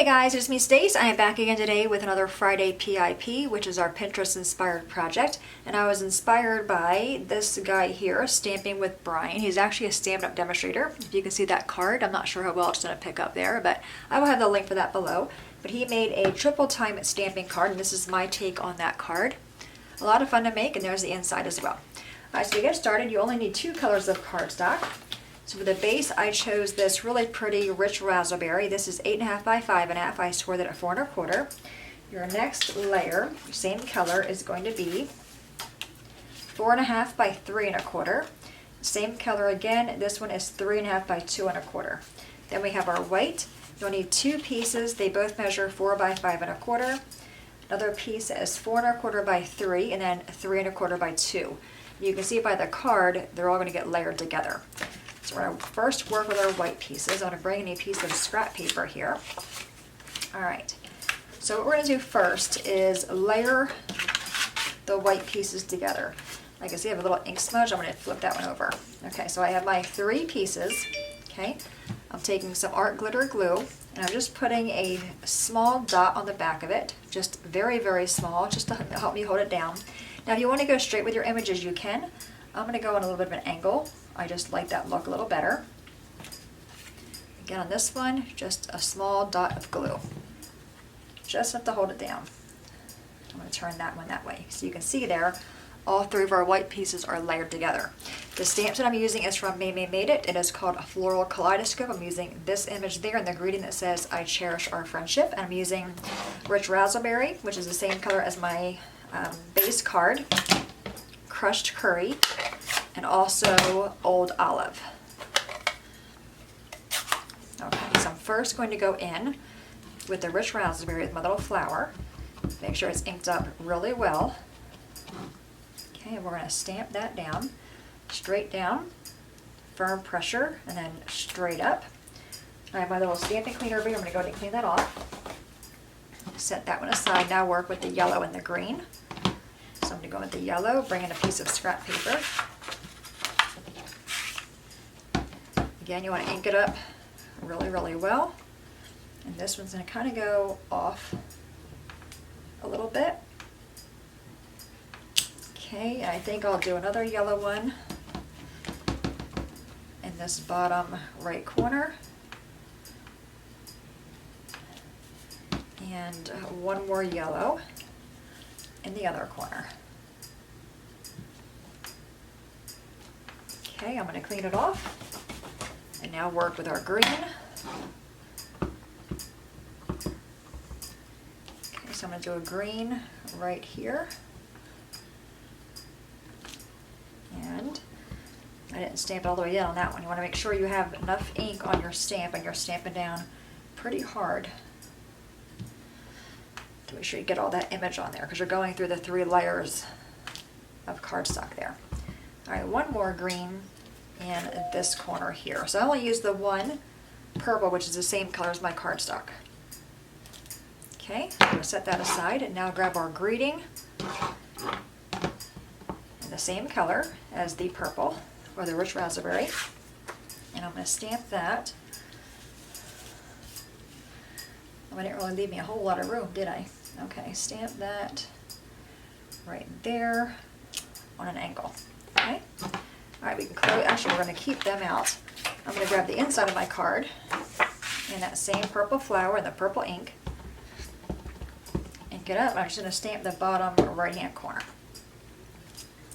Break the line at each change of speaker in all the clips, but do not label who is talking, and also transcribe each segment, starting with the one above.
Hey guys, it's me Stace. I am back again today with another Friday PIP, which is our Pinterest inspired project. And I was inspired by this guy here, Stamping with Brian. He's actually a Stampin' Up! Demonstrator. If you can see that card, I'm not sure how well it's going to pick up there, but I will have the link for that below. But he made a triple time stamping card, and this is my take on that card. A lot of fun to make, and there's the inside as well. Alright, so to get started, you only need 2 colors of cardstock. So for the base, I chose this really pretty rich raspberry. This is 8.5 by 5.5. I scored it at 4 1/4. Your next layer, same color, is going to be 4.5 by 3 1/4. Same color again. This one is 3.5 by 2 1/4. Then we have our white. You'll need 2 pieces. They both measure 4 by 5 1/4. Another piece is 4 1/4 by 3, and then 3 1/4 by 2. You can see by the card, they're all going to get layered together. So we're going to first work with our white pieces. I'm going to bring in a piece of scrap paper here. Alright, so what we're going to do first is layer the white pieces together. I can see I have a little ink smudge. I'm going to flip that one over. Okay, so I have my 3 pieces. Okay, I'm taking some art glitter glue, and I'm just putting a small dot on the back of it. Just very, very small, just to help me hold it down. Now if you want to go straight with your images, you can. I'm going to go on a little bit of an angle. I just like that look a little better. Again, on this one, just a small dot of glue. Just have to hold it down. I'm going to turn that one that way. So you can see there, all 3 of our white pieces are layered together. The stamp that I'm using is from Made It. It is called a Floral Kaleidoscope. I'm using this image there and the greeting that says, I cherish our friendship. And I'm using Rich Raspberry, which is the same color as my base card, Crushed Curry, and also Old Olive. Okay, so I'm first going to go in with the Rich Raspberry with my little flower. Make sure it's inked up really well. Okay, and we're going to stamp that down, straight down, firm pressure, and then straight up. I have my little stamping cleaner over here. I'm going to go ahead and clean that off. Set that one aside. Now work with the yellow and the green. So I'm going to go with the yellow, bring in a piece of scrap paper. Again, you want to ink it up really, really well. And this one's going to kind of go off a little bit. Okay, I think I'll do another yellow one in this bottom right corner. And one more yellow in the other corner. Okay, I'm going to clean it off. And now work with our green. Okay, so I'm going to do a green right here. And I didn't stamp it all the way in on that one. You want to make sure you have enough ink on your stamp and you're stamping down pretty hard to make sure you get all that image on there because you're going through the 3 layers of cardstock there. Alright, one more green in this corner here. So I only use the one purple, which is the same color as my cardstock. Okay, I'm going to set that aside and now grab our greeting in the same color as the purple or the Rich Raspberry, and I'm going to stamp that. Oh, I didn't really leave me a whole lot of room, did I? Okay, stamp that right there on an angle. Okay. Alright, we can close. Actually, we're going to keep them out. I'm going to grab the inside of my card and that same purple flower and the purple ink. Ink it up. I'm just going to stamp the bottom right hand corner.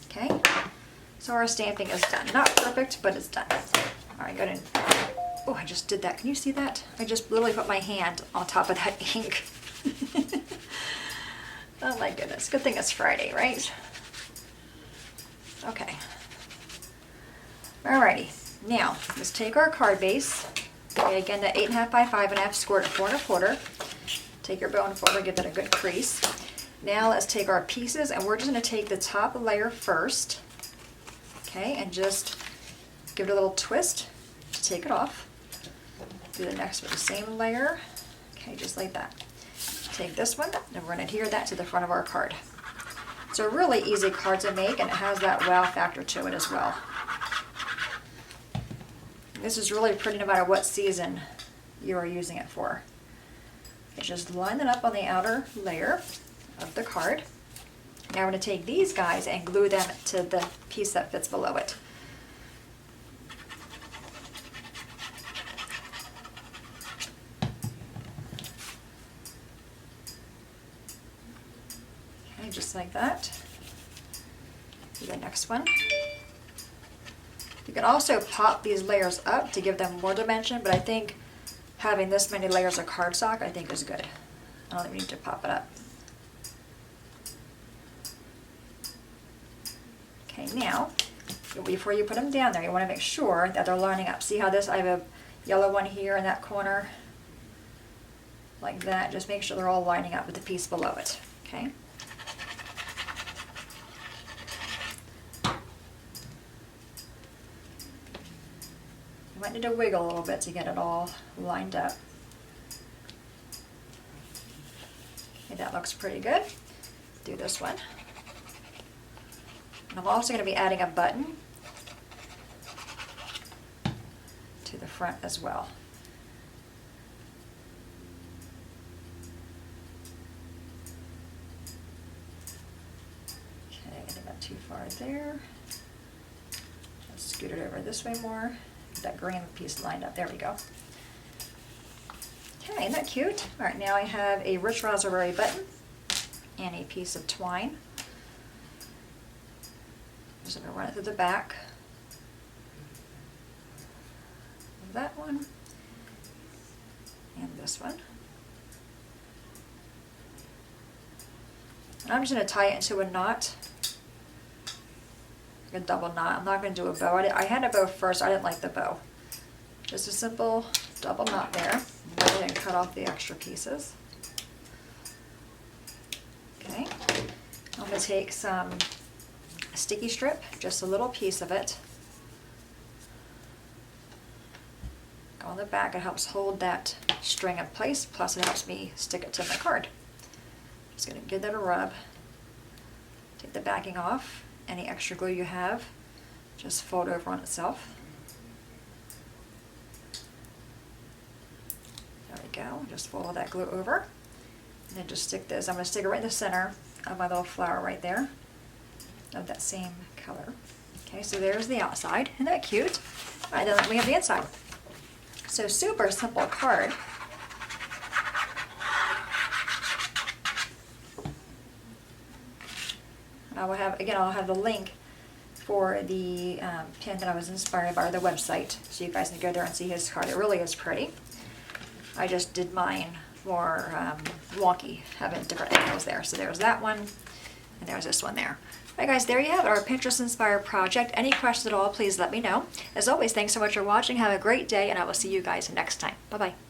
Okay. So our stamping is done. Not perfect, but it's done. Alright, go ahead and... Oh, I just did that. Can you see that? I just literally put my hand on top of that ink. Oh my goodness. Good thing it's Friday, right? Okay. Alrighty, now let's take our card base. Okay, again, that 8.5 by 5.5, scored at 4 1/4. Take your bone forward, give that a good crease. Now let's take our pieces, and we're just going to take the top layer first. Okay, and just give it a little twist to take it off. Do the next with the same layer. Okay, just like that. Take this one, and we're going to adhere that to the front of our card. It's a really easy card to make, and it has that wow factor to it as well. This is really pretty no matter what season you are using it for. Just line it up on the outer layer of the card. Now we're going to take these guys and glue them to the piece that fits below it. Okay, just like that. Do the next one. You can also pop these layers up to give them more dimension, but I think having this many layers of cardstock I think is good. I don't think we need to pop it up. Okay, now, before you put them down there, you want to make sure that they're lining up. See how this, I have a yellow one here in that corner, like that. Just make sure they're all lining up with the piece below it, okay? You might need to wiggle a little bit to get it all lined up. Okay, that looks pretty good. Do this one. And I'm also going to be adding a button to the front as well. Okay, I think I'm too far there. Let's scoot it over this way more. Get that green piece lined up. There we go. Okay, isn't that cute? All right, now I have a rich raspberry button and a piece of twine. Just going to run it through the back of that one and this one. And I'm just going to tie it into a knot, like a double knot. I'm not going to do a bow. I had a bow first. I didn't like the bow. Just a simple double knot there. Go ahead and cut off the extra pieces. Okay. I'm going to take some sticky strip, just a little piece of it. Go on the back. It helps hold that string in place, plus it helps me stick it to my card. Just going to give that a rub. Take the backing off. Any extra glue you have, just fold over on itself. There we go. Just fold all that glue over. And then just stick this. I'm going to stick it right in the center of my little flower right there, of that same color. Okay, so there's the outside. Isn't that cute? All right, then we have the inside. So super simple card. I will have, again, I'll have the link for the pin that I was inspired by, or the website, so you guys can go there and see his card. It really is pretty. I just did mine more wonky, having different angles there. So there's that one, and there's this one there. All right, guys, there you have it, our Pinterest inspired project. Any questions at all, please let me know. As always, thanks so much for watching. Have a great day, and I will see you guys next time. Bye-bye.